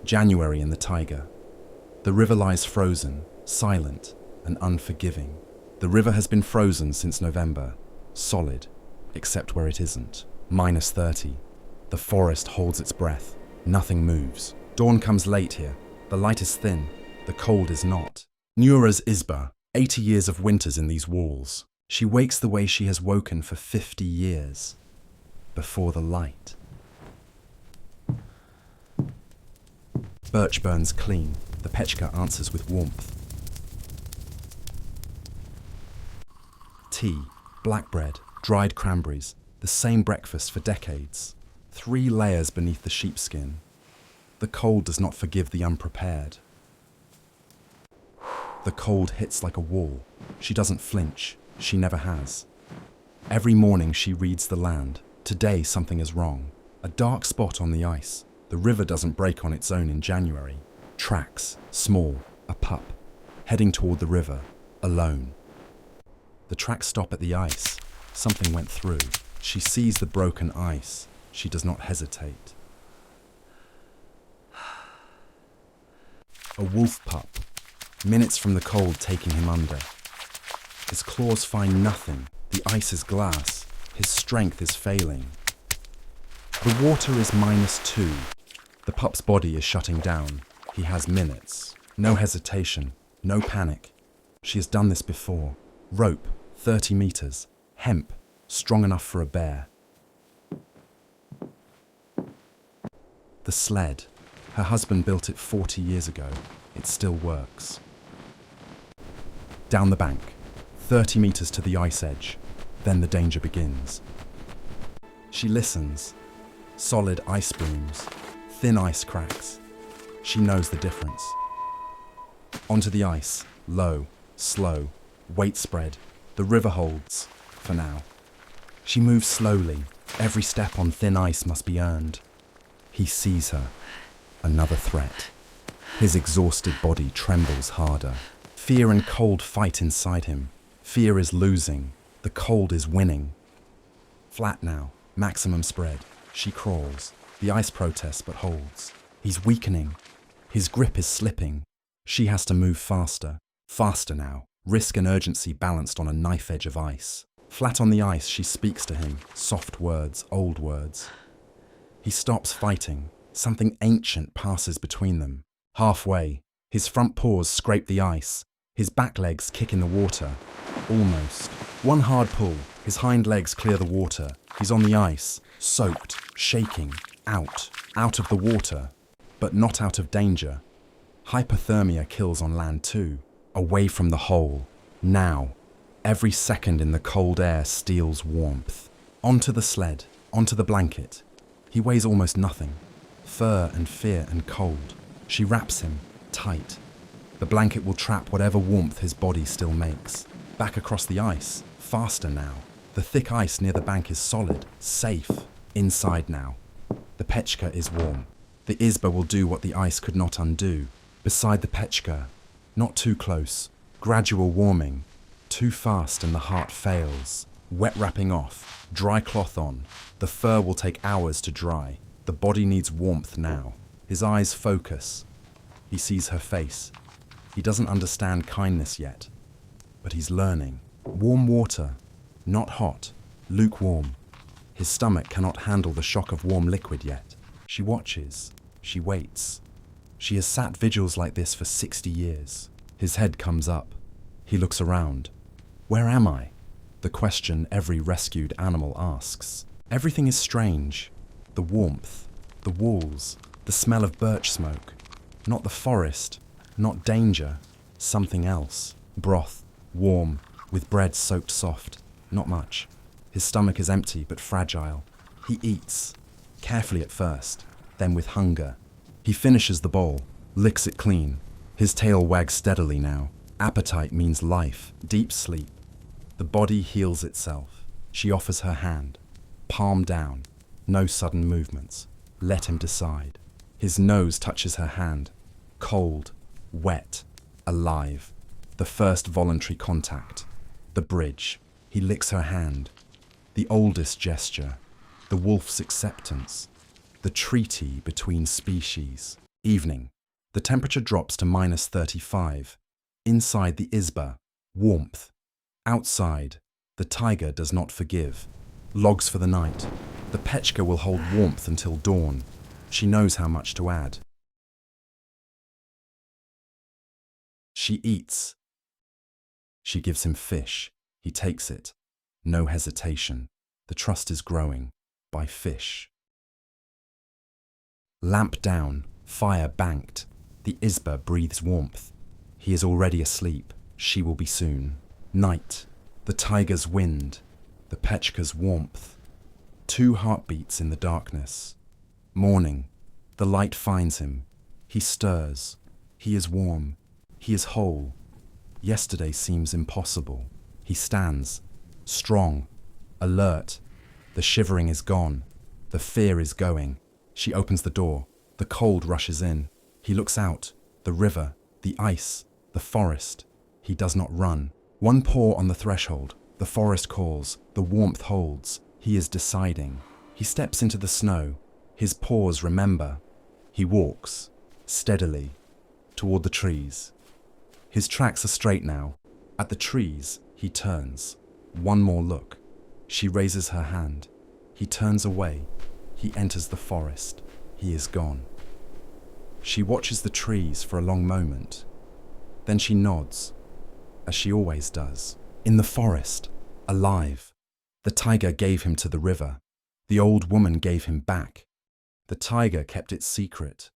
January in the Taiga. The river lies frozen, silent, and unforgiving. The river has been frozen since November, solid, except where it isn't. -30. The forest holds its breath. Nothing moves. Dawn comes late here. The light is thin. The cold is not. Nyura's Izba, 80 years of winters in these walls. She wakes the way she has woken for 50 years. Before the light. Birch burns clean. The pechka answers with warmth. Tea, black bread, dried cranberries, the same breakfast for decades. 3 layers beneath the sheepskin. The cold does not forgive the unprepared. The cold hits like a wall. She doesn't flinch. She never has. Every morning she reads the land. Today something is wrong. A dark spot on the ice. The river doesn't break on its own in January. Tracks, small, a pup, heading toward the river, alone. The tracks stop at the ice. Something went through. She sees the broken ice. She does not hesitate. A wolf pup, minutes from the cold taking him under. His claws find nothing. The ice is glass. His strength is failing. The water is -2. The pup's body is shutting down. He has minutes. No hesitation. No panic. She has done this before. Rope, 30 meters. Hemp, strong enough for a bear. The sled. Her husband built it 40 years ago. It still works. Down the bank, 30 meters to the ice edge. Then the danger begins. She listens. Solid ice booms, thin ice cracks. She knows the difference. Onto the ice, low, slow, weight spread. The river holds, for now. She moves slowly. Every step on thin ice must be earned. He sees her. Another threat. His exhausted body trembles harder. Fear and cold fight inside him. Fear is losing. The cold is winning. Flat now, maximum spread. She crawls. The ice protests but holds. He's weakening. His grip is slipping. She has to move faster. Faster now. Risk and urgency balanced on a knife edge of ice. Flat on the ice, she speaks to him. Soft words, old words. He stops fighting. Something ancient passes between them. Halfway, his front paws scrape the ice. His back legs kick in the water. Almost. One hard pull. His hind legs clear the water. He's on the ice, soaked, shaking, out of the water, but not out of danger. Hypothermia kills on land too, away from the hole. Now, every second in the cold air steals warmth. Onto the sled, onto the blanket. He weighs almost nothing. Fur and fear and cold. She wraps him, tight. The blanket will trap whatever warmth his body still makes. Back across the ice, faster now. The thick ice near the bank is solid, safe. Inside now. The pechka is warm. The Izba will do what the ice could not undo. Beside the pechka, not too close. Gradual warming. Too fast and the heart fails. Wet wrapping off. Dry cloth on. The fur will take hours to dry. The body needs warmth now. His eyes focus. He sees her face. He doesn't understand kindness yet. But he's learning. Warm water. Not hot. Lukewarm. His stomach cannot handle the shock of warm liquid yet. She watches. She waits. She has sat vigils like this for 60 years. His head comes up. He looks around. Where am I? The question every rescued animal asks. Everything is strange. The warmth, the walls, the smell of birch smoke. Not the forest, not danger, something else. Broth, warm, with bread soaked soft. Not much. His stomach is empty but fragile. He eats, carefully at first, then with hunger. He finishes the bowl, licks it clean. His tail wags steadily now. Appetite means life, deep sleep. The body heals itself. She offers her hand. Palm down. No sudden movements. Let him decide. His nose touches her hand. Cold, wet, alive. The first voluntary contact. The bridge. He licks her hand. The oldest gesture. The wolf's acceptance. The treaty between species. Evening. The temperature drops to -35. Inside the izba, warmth. Outside, the taiga does not forgive. Logs for the night. The pechka will hold warmth until dawn. She knows how much to add. She eats. She gives him fish. He takes it. No hesitation. The trust is growing. By fish. Lamp down, fire banked. The izba breathes warmth. He is already asleep. She will be soon. Night. The taiga's wind. The pechka's warmth. 2 heartbeats in the darkness. Morning. The light finds him. He stirs. He is warm. He is whole. Yesterday seems impossible. He stands. Strong. Alert. The shivering is gone. The fear is going. She opens the door. The cold rushes in. He looks out. The river. The ice. The forest. He does not run. One paw on the threshold. The forest calls. The warmth holds. He is deciding. He steps into the snow. His paws remember. He walks. Steadily. Toward the trees. His tracks are straight now. At the trees, he turns. One more look. She raises her hand. He turns away. He enters the forest. He is gone. She watches the trees for a long moment. Then she nods, as she always does. In the forest, alive. The taiga gave him to the river. The old woman gave him back. The taiga kept it secret.